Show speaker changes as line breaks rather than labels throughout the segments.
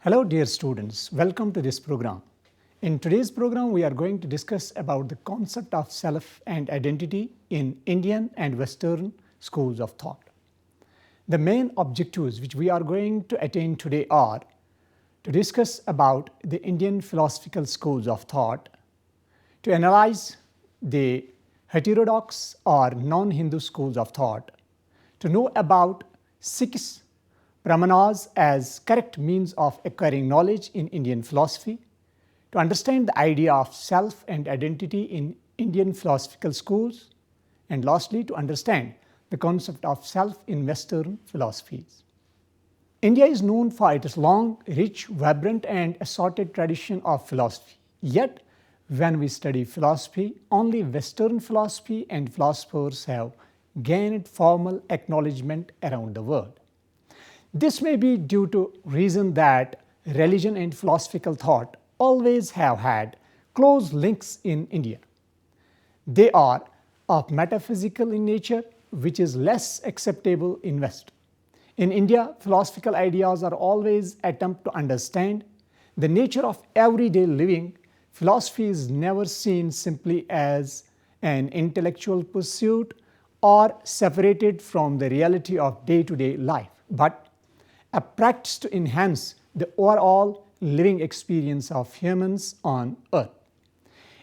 Hello dear students, welcome to this program. In today's program, we are going to discuss about the concept of self and identity in Indian and Western schools of thought. The main objectives which we are going to attain today are to discuss about the Indian philosophical schools of thought, to analyze the heterodox or non-Hindu schools of thought, to know about 6 pramanas as correct means of acquiring knowledge in Indian philosophy, to understand the idea of self and identity in Indian philosophical schools, and lastly to understand the concept of self in Western philosophies. India is known for its long, rich, vibrant and assorted tradition of philosophy. Yet, when we study philosophy, only Western philosophy and philosophers have gained formal acknowledgement around the world. This may be due to reason that religion and philosophical thought always have had close links in India. They are of metaphysical in nature, which is less acceptable in West. In India, philosophical ideas are always attempt to understand the nature of everyday living. Philosophy is never seen simply as an intellectual pursuit or separated from the reality of day-to-day life, but a practice to enhance the overall living experience of humans on earth.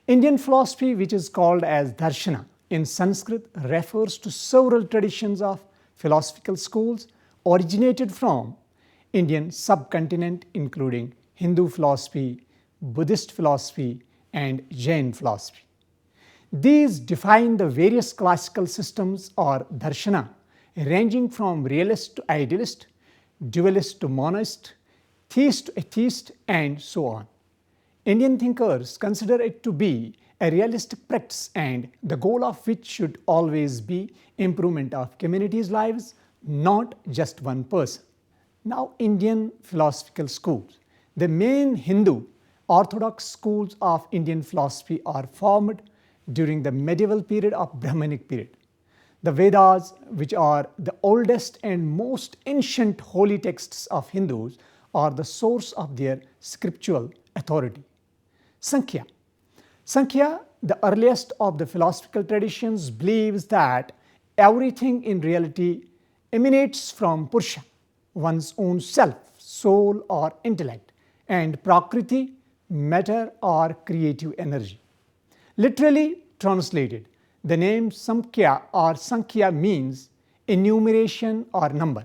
Indian philosophy, which is called as darshana in Sanskrit, refers to several traditions of philosophical schools originated from Indian subcontinent, including Hindu philosophy, Buddhist philosophy and Jain philosophy. These define the various classical systems or darshana ranging from realist to idealist, dualist to monist, theist to atheist, and so on. Indian thinkers consider it to be a realistic practice and the goal of which should always be improvement of communities' lives, not just one person. Now, Indian philosophical schools. The main Hindu Orthodox schools of Indian philosophy are formed during the medieval period of Brahmanic period. The Vedas, which are the oldest and most ancient holy texts of Hindus, are the source of their scriptural authority. Sankhya. Sankhya, the earliest of the philosophical traditions, believes that everything in reality emanates from Purusha, one's own self, soul or intellect, and Prakriti, matter or creative energy. Literally translated, the name Samkhya or Sankhya means enumeration or number.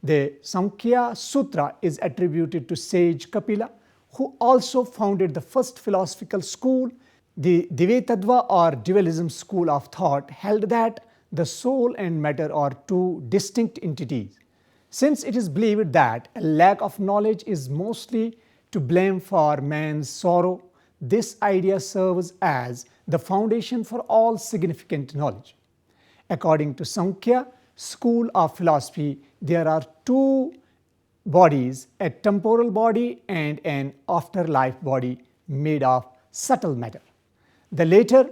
The Samkhya Sutra is attributed to sage Kapila, who also founded the first philosophical school. The Dvaitattva or dualism school of thought held that the soul and matter are two distinct entities. Since it is believed that a lack of knowledge is mostly to blame for man's sorrow, this idea serves as the foundation for all significant knowledge. According to Sankhya school of philosophy, there are 2 bodies, a temporal body and an afterlife body made of subtle matter. The latter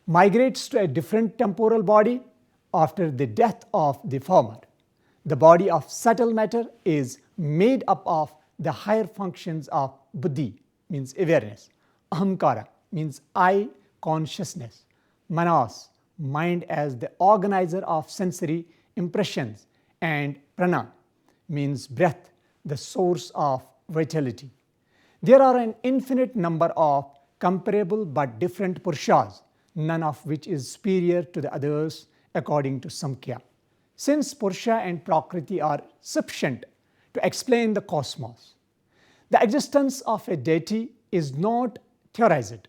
migrates to a different temporal body after the death of the former. The body of subtle matter is made up of the higher functions of buddhi, means awareness, ahamkara, means I, consciousness, manas, mind as the organizer of sensory impressions, and prana, means breath, the source of vitality. There are an infinite number of comparable but different purushas, none of which is superior to the others according to Samkhya. Since Purusha and Prakriti are sufficient to explain the cosmos, the existence of a deity is not theorized.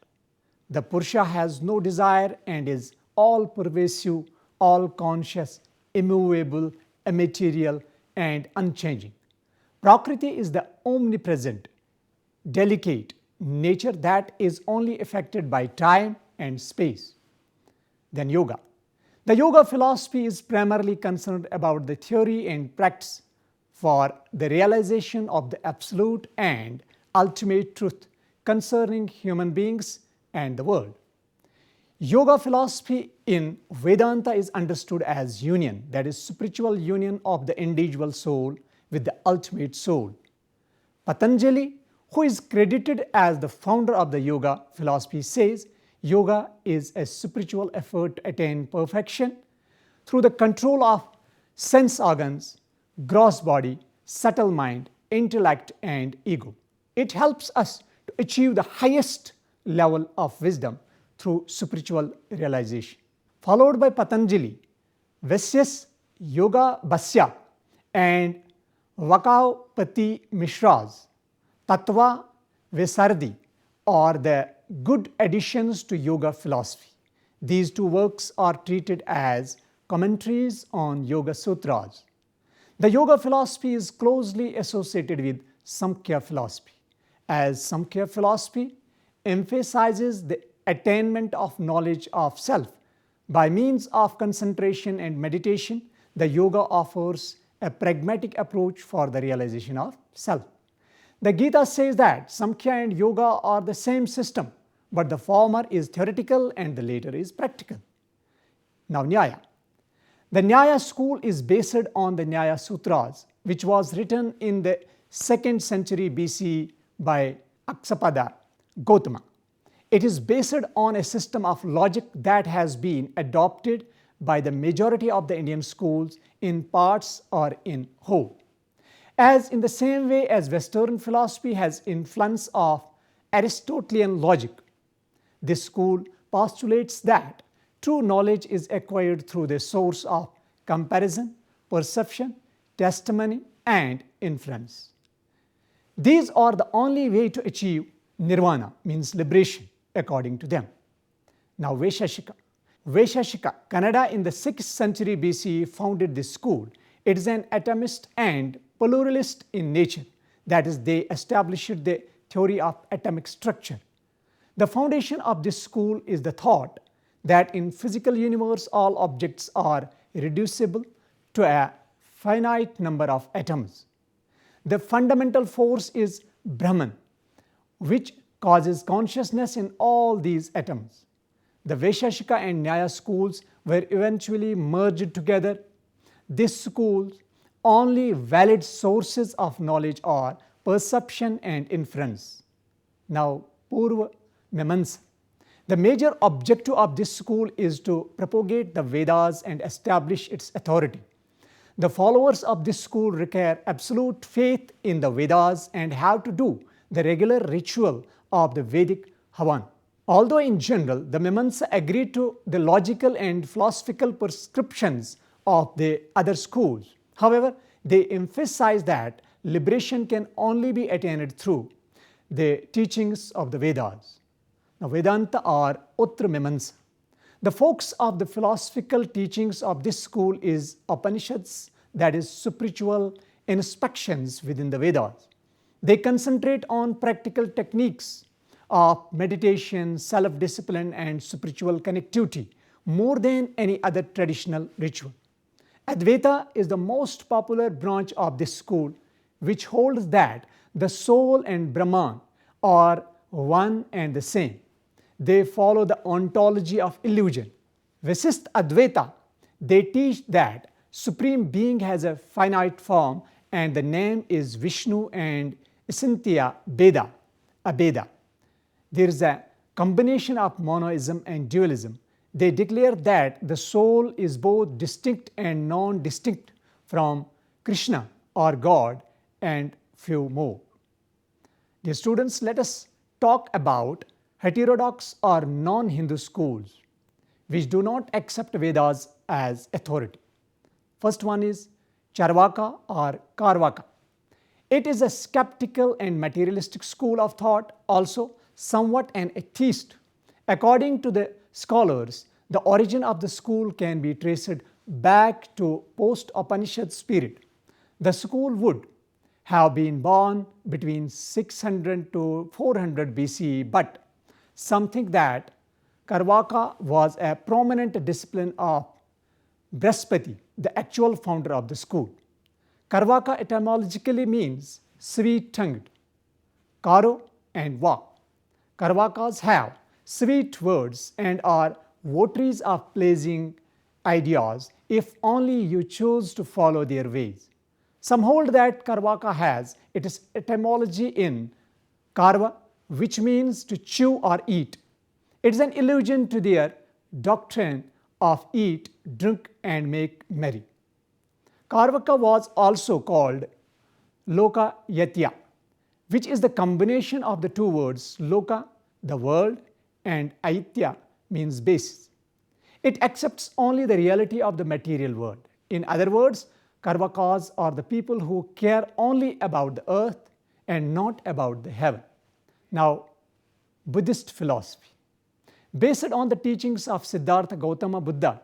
The Purusha has no desire and is all-pervasive, all-conscious, immovable, immaterial, and unchanging. Prakriti is the omnipresent, delicate nature that is only affected by time and space. Then yoga. The yoga philosophy is primarily concerned about the theory and practice for the realization of the absolute and ultimate truth concerning human beings and the world. Yoga philosophy in Vedanta is understood as union, that is, spiritual union of the individual soul with the ultimate soul. Patanjali, who is credited as the founder of the yoga philosophy, says yoga is a spiritual effort to attain perfection through the control of sense organs, gross body, subtle mind, intellect, and ego. It helps us to achieve the highest level of wisdom through spiritual realization. Followed by Patanjali, Vaisyas, Yoga Bhasya, and Vakapati Mishra's Tattva Visardi are the good additions to yoga philosophy. These two works are treated as commentaries on Yoga Sutras. The yoga philosophy is closely associated with Samkhya philosophy, as Samkhya philosophy emphasizes the attainment of knowledge of self. By means of concentration and meditation, the yoga offers a pragmatic approach for the realization of self. The Gita says that Samkhya and yoga are the same system, but the former is theoretical and the later is practical. Now, Nyaya. The Nyaya school is based on the Nyaya Sutras, which was written in the 2nd century BC by Aksapada Gautama. It is based on a system of logic that has been adopted by the majority of the Indian schools in parts or in whole. As in the same way as Western philosophy has influence of Aristotelian logic, this school postulates that true knowledge is acquired through the source of comparison, perception, testimony, and inference. These are the only way to achieve nirvana, means liberation, according to them. Now, Vaisheshika. Vaisheshika, Kannada in the 6th century BC founded this school. It is an atomist and pluralist in nature, that is, they established the theory of atomic structure. The foundation of this school is the thought that in physical universe all objects are reducible to a finite number of atoms. The fundamental force is Brahman, which causes consciousness in all these atoms. The Vaisheshika and Nyaya schools were eventually merged together. These schools' only valid sources of knowledge are perception and inference. Now, Purva Mimamsa. The major objective of this school is to propagate the Vedas and establish its authority. The followers of this school require absolute faith in the Vedas and have to do the regular ritual of the Vedic Havan. Although in general the Mimamsa agree to the logical and philosophical prescriptions of the other schools, however, they emphasize that liberation can only be attained through the teachings of the Vedas. Now, Vedanta or Uttra Mimamsa. The focus of the philosophical teachings of this school is Upanishads, that is, spiritual inspections within the Vedas. They concentrate on practical techniques of meditation, self-discipline, and spiritual connectivity more than any other traditional ritual. Advaita is the most popular branch of this school, which holds that the soul and Brahman are one and the same. They follow the ontology of illusion. Vasisth Advaita, they teach that Supreme Being has a finite form and the name is Vishnu and Asintya Beda, Abeda. There is a combination of monoism and dualism. They declare that the soul is both distinct and non-distinct from Krishna or God and few more. Dear students, let us talk about heterodox or non-Hindu schools which do not accept Vedas as authority. First one is Charvaka or Karvaka. It is a skeptical and materialistic school of thought, also somewhat an atheist. According to the scholars, the origin of the school can be traced back to post-Upanishad spirit. The school would have been born between 600 to 400 BCE, but some think that Karvaka was a prominent discipline of Brahaspati, the actual founder of the school. Karvaka etymologically means sweet-tongued. Karo and Va. Karvakas have sweet words and are votaries of pleasing ideas if only you choose to follow their ways. Some hold that Karvaka has its etymology in Karva, which means to chew or eat. It is an allusion to their doctrine of eat, drink, and make merry. Karvaka was also called Loka Yatya, which is the combination of the two words Loka, the world, and Aitya means basis. It accepts only the reality of the material world. In other words, Karvakas are the people who care only about the earth and not about the heaven. Now, Buddhist philosophy. Based on the teachings of Siddhartha Gautama Buddha,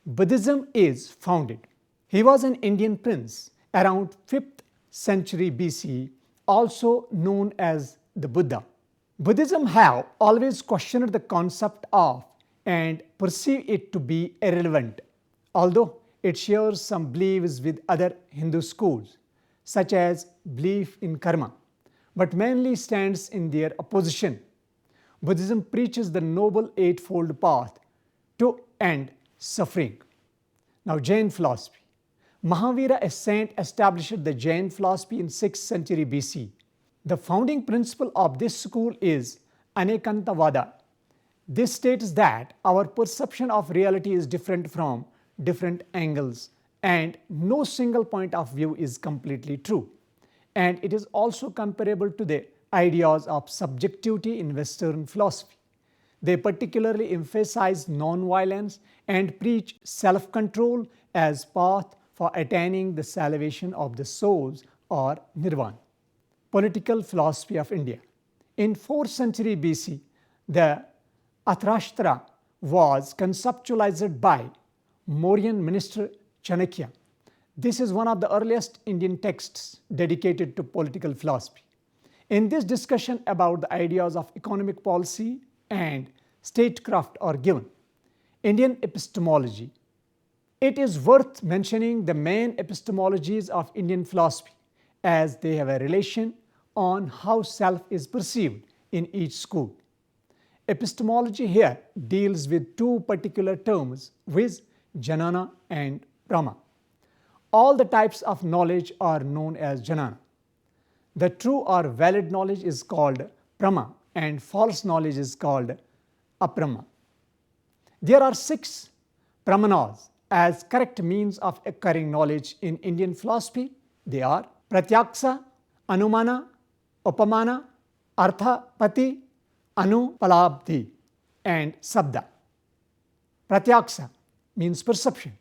Buddhism is founded. He was an Indian prince around 5th century BC, also known as the Buddha. Buddhism have always questioned the concept of and perceive it to be irrelevant, although it shares some beliefs with other Hindu schools, such as belief in karma, but mainly stands in their opposition. Buddhism preaches the noble eightfold path to end suffering. Now, Jain philosophy. Mahavira, a saint, established the Jain philosophy in 6th century BC. The founding principle of this school is Anekantavada. This states that our perception of reality is different from different angles and no single point of view is completely true. And it is also comparable to the ideas of subjectivity in Western philosophy. They particularly emphasize non-violence and preach self-control as path for attaining the salvation of the souls or nirvana. Political philosophy of India. In 4th century BC, the Arthashastra was conceptualized by Mauryan minister Chanakya. This is one of the earliest Indian texts dedicated to political philosophy. In this discussion about the ideas of economic policy and statecraft are given. Indian epistemology. It is worth mentioning the main epistemologies of Indian philosophy as they have a relation on how self is perceived in each school. Epistemology here deals with two particular terms, viz. Janana and Prama. All the types of knowledge are known as Janana. The true or valid knowledge is called Prama and false knowledge is called Aprama. There are 6 Pramanas as correct means of acquiring knowledge in Indian philosophy. They are Pratyaksa, Anumana, Upamana, Arthapati, Anupalabdhi, and Sabda. Pratyaksa means perception.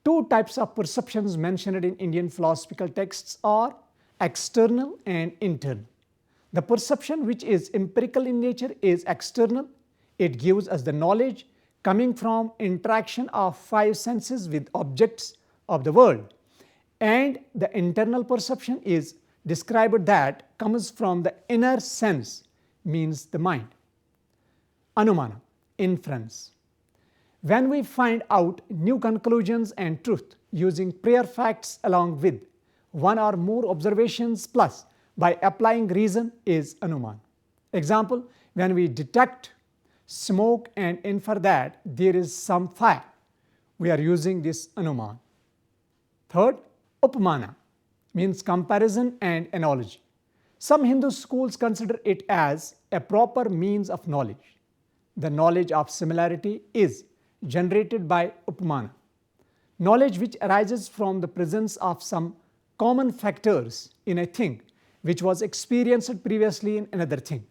2 types of perceptions mentioned in Indian philosophical texts are external and internal. The perception which is empirical in nature is external. It gives us the knowledge coming from interaction of 5 senses with objects of the world. And the internal perception is described that comes from the inner sense, means the mind. Anumana, inference. When we find out new conclusions and truth using prior facts along with 1 or more observations plus by applying reason is Anuman. Example, when we detect smoke and infer that there is some fire, we are using this Anuman. Third, Upamana means comparison and analogy. Some Hindu schools consider it as a proper means of knowledge. The knowledge of similarity is generated by Upamana, knowledge which arises from the presence of some common factors in a thing which was experienced previously in another thing.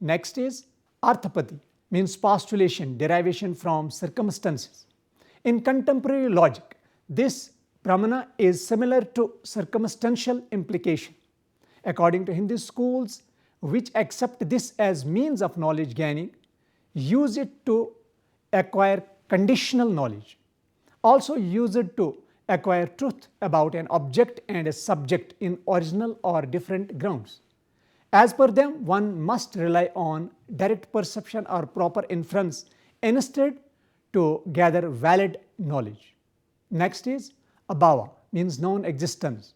Next is Arthapati, means postulation, derivation from circumstances. In contemporary logic, this Pramana is similar to circumstantial implication. According to Hindu schools, which accept this as means of knowledge gaining, use it to acquire conditional knowledge. Also use it to acquire truth about an object and a subject in original or different grounds. As per them, one must rely on direct perception or proper inference instead to gather valid knowledge. Next is abhava, means non-existence.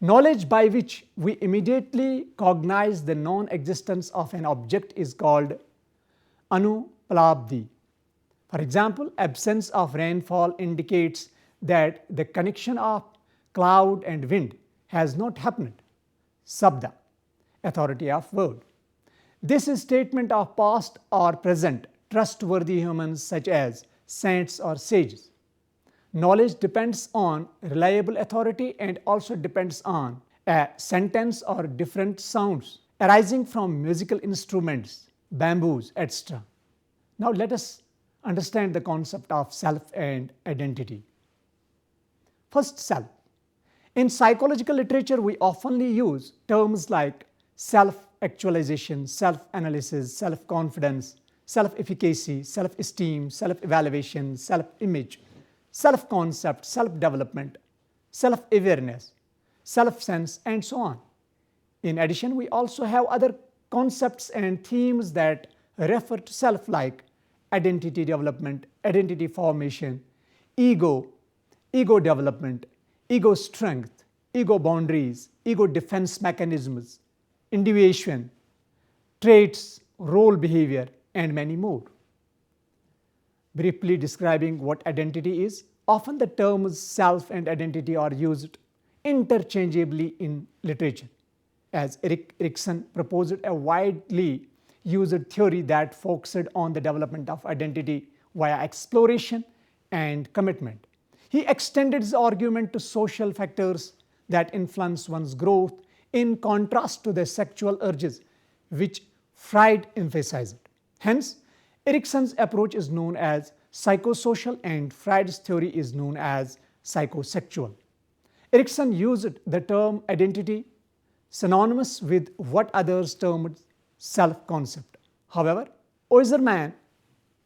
Knowledge by which we immediately cognize the non-existence of an object is called anupalabdhi. For example, absence of rainfall indicates that the connection of cloud and wind has not happened. Sabda, authority of word. This is statement of past or present trustworthy humans such as saints or sages. Knowledge depends on reliable authority and also depends on a sentence or different sounds arising from musical instruments, bamboos, etc. Now let us understand the concept of self and identity. First, self. In psychological literature, we often use terms like self-actualization, self-analysis, self-confidence, self-efficacy, self-esteem, self-evaluation, self-image, self-concept, self-development, self-awareness, self-sense, and so on. In addition, we also have other concepts and themes that refer to self like identity development, identity formation, ego, ego development, ego strength, ego boundaries, ego defense mechanisms, individuation, traits, role behavior, and many more. Briefly describing what identity is, often the terms self and identity are used interchangeably in literature, as Erikson proposed a widely used theory that focused on the development of identity via exploration and commitment. He extended his argument to social factors that influence one's growth in contrast to the sexual urges, which Freud emphasized. Hence, Erikson's approach is known as psychosocial and Freud's theory is known as psychosexual. Erikson used the term identity synonymous with what others termed self-concept. However, Oiserman,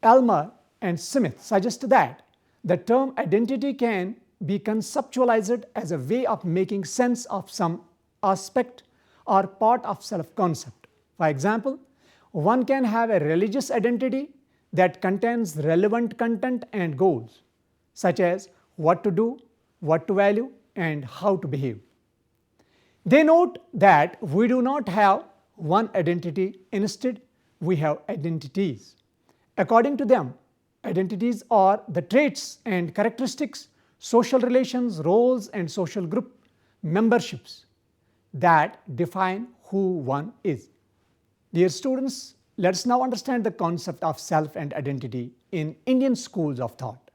Elmer, and Smith suggest that the term identity can be conceptualized as a way of making sense of some aspect or part of self-concept. For example, one can have a religious identity that contains relevant content and goals, such as what to do, what to value, and how to behave. They note that we do not have one identity, instead, we have identities. According to them, identities are the traits and characteristics, social relations, roles, and social group memberships that define who one is. Dear students, let's now understand the concept of self and identity in Indian schools of thought.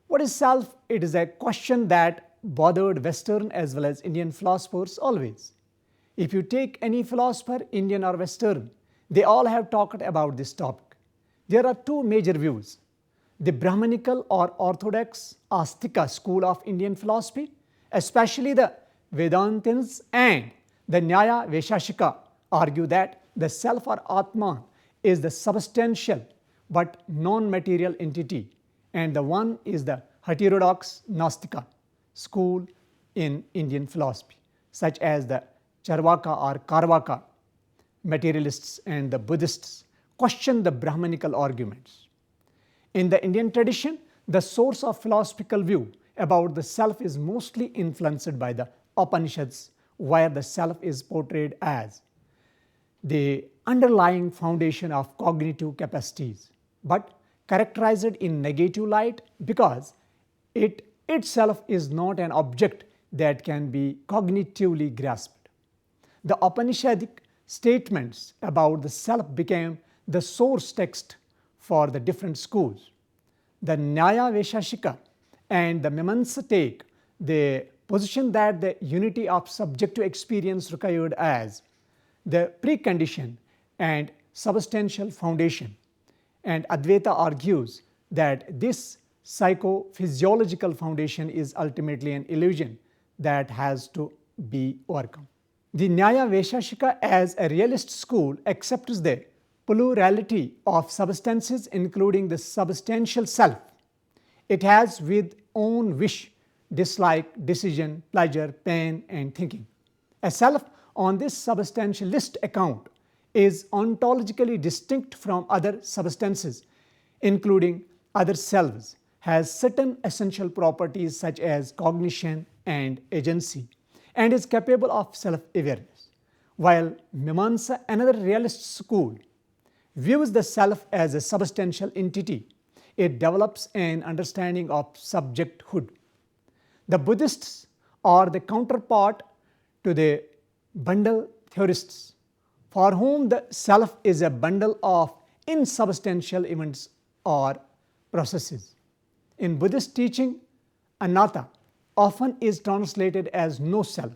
What is self? It is a question that bothered Western as well as Indian philosophers always. If you take any philosopher, Indian or Western, they all have talked about this topic. There are two major views: the Brahmanical or Orthodox Astika school of Indian philosophy, especially the Vedantins, and the Nyaya Vaisheshika argue that the self or Atman is the substantial but non-material entity, and the one is the Heterodox Nastika school in Indian philosophy, such as the Charvaka or Karvaka materialists and the Buddhists question the Brahmanical arguments. In the Indian tradition, the source of philosophical view about the self is mostly influenced by the Upanishads, where the self is portrayed as the underlying foundation of cognitive capacities, but characterized in negative light because it itself is not an object that can be cognitively grasped. The Upanishadic statements about the self became the source text for the different schools. The Nyaya Vaisheshika and the Mimamsa take the position that the unity of subjective experience required as the precondition and substantial foundation, and Advaita argues that this psychophysiological foundation is ultimately an illusion that has to be overcome. The Nyaya Vaisheshika as a realist school accepts the plurality of substances including the substantial self. It has with own wish, dislike, decision, pleasure, pain, and thinking. A self on this substantialist account is ontologically distinct from other substances, including other selves, has certain essential properties such as cognition and agency and is capable of self-awareness, while Mimamsa, another realist school, views the self as a substantial entity. It develops an understanding of subjecthood. The Buddhists are the counterpart to the bundle theorists, for whom the self is a bundle of insubstantial events or processes. In Buddhist teaching, anatta often is translated as no self,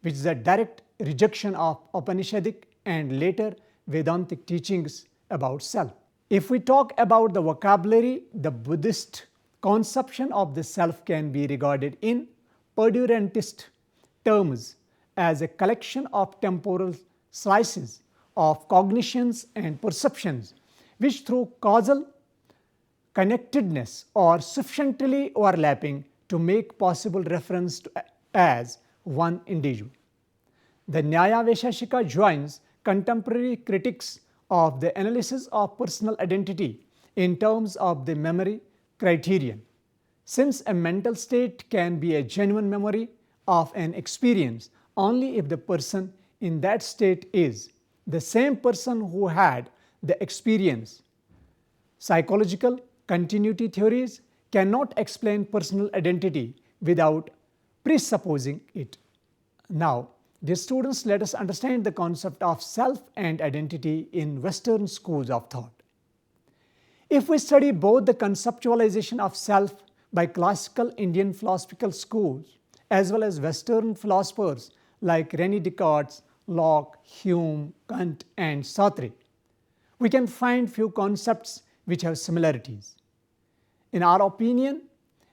which is a direct rejection of Upanishadic and later Vedantic teachings about self. If we talk about the vocabulary, the Buddhist conception of the self can be regarded in perdurantist terms as a collection of temporal slices of cognitions and perceptions which through causal connectedness are sufficiently overlapping to make possible reference to as one individual. The Nyaya Vaisheshika joins contemporary critics of the analysis of personal identity in terms of the memory criterion. Since a mental state can be a genuine memory of an experience only if the person in that state is the same person who had the experience, psychological continuity theories cannot explain personal identity without presupposing it. Now, dear students, let us understand the concept of self and identity in Western schools of thought. If we study both the conceptualization of self by classical Indian philosophical schools as well as Western philosophers like René Descartes, Locke, Hume, Kant, and Sartre, we can find few concepts which have similarities. In our opinion,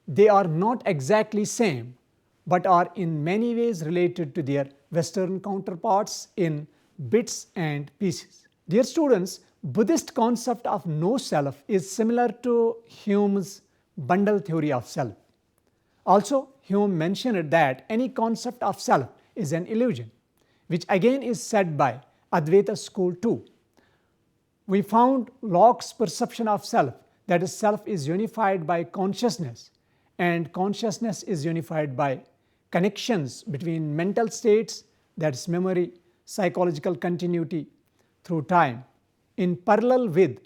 they are not exactly same, but are in many ways related to their Western counterparts in bits and pieces. Dear students, Buddhist concept of no self is similar to Hume's bundle theory of self. Also, Hume mentioned that any concept of self is an illusion, which again is said by Advaita school too. We found Locke's perception of self, that is, self is unified by consciousness, and consciousness is unified by connections between mental states, that is memory, psychological continuity through time, in parallel with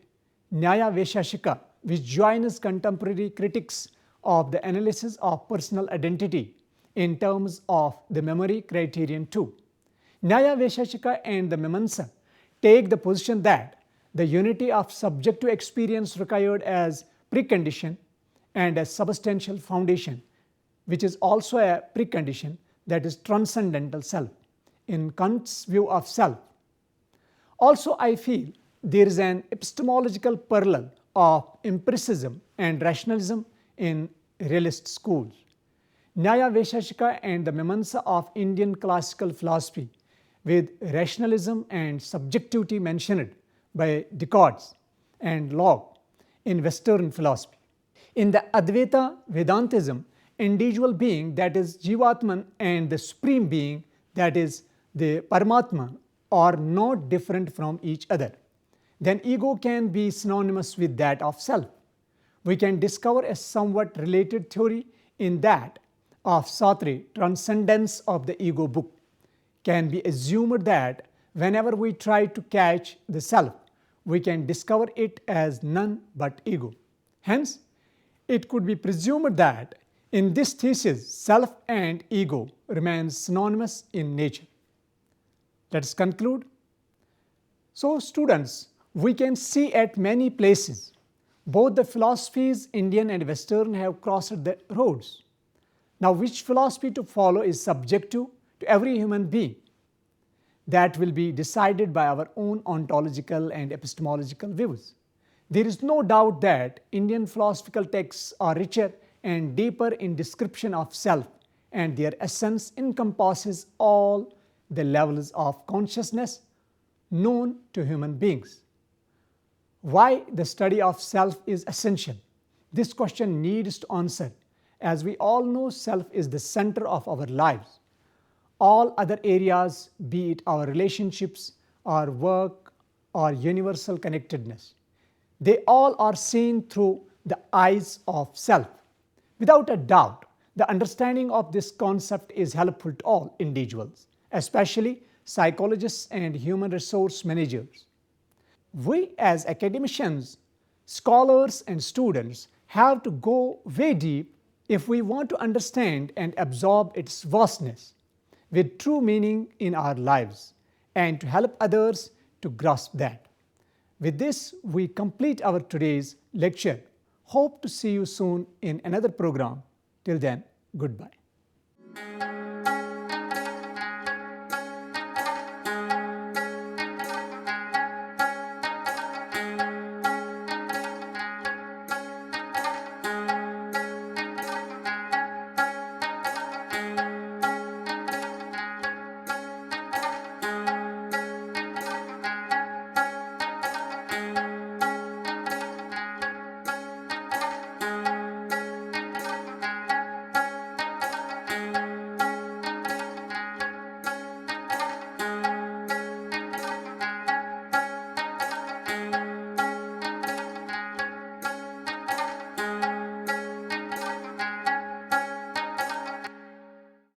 Nyaya Vaisheshika, which joins contemporary critics of the analysis of personal identity in terms of the memory criterion too. Nyaya Vaisheshika and the Mimamsa take the position that the unity of subjective experience required as precondition and as substantial foundation, which is also a precondition, that is transcendental self, in Kant's view of self. Also, I feel there is an epistemological parallel of empiricism and rationalism in realist schools. Nyaya Vaisheshika and the Mimamsa of Indian classical philosophy, with rationalism and subjectivity mentioned by Descartes and Locke in Western philosophy. In the Advaita Vedantism, individual being, that is Jivatman, and the supreme being, that is the Paramatma, are not different from each other. Then ego can be synonymous with that of self. We can discover a somewhat related theory in that of Sartre, Transcendence of the Ego book. Can be assumed that whenever we try to catch the self, we can discover it as none but ego. Hence, it could be presumed that in this thesis, self and ego remain synonymous in nature. Let us conclude. So, students, we can see at many places both the philosophies, Indian and Western, have crossed the roads. Now, which philosophy to follow is subjective to every human being. That will be decided by our own ontological and epistemological views. There is no doubt that Indian philosophical texts are richer and deeper in description of self, and their essence encompasses all the levels of consciousness known to human beings. Why the study of self is essential? This question needs to answer, as we all know self is the center of our lives. All other areas, be it our relationships, our work, or universal connectedness, they all are seen through the eyes of self. Without a doubt, the understanding of this concept is helpful to all individuals, especially psychologists and human resource managers. We as academicians, scholars and students have to go way deep if we want to understand and absorb its vastness with true meaning in our lives and to help others to grasp that. With this, we complete our today's lecture. Hope to see you soon in another program. Till then, goodbye.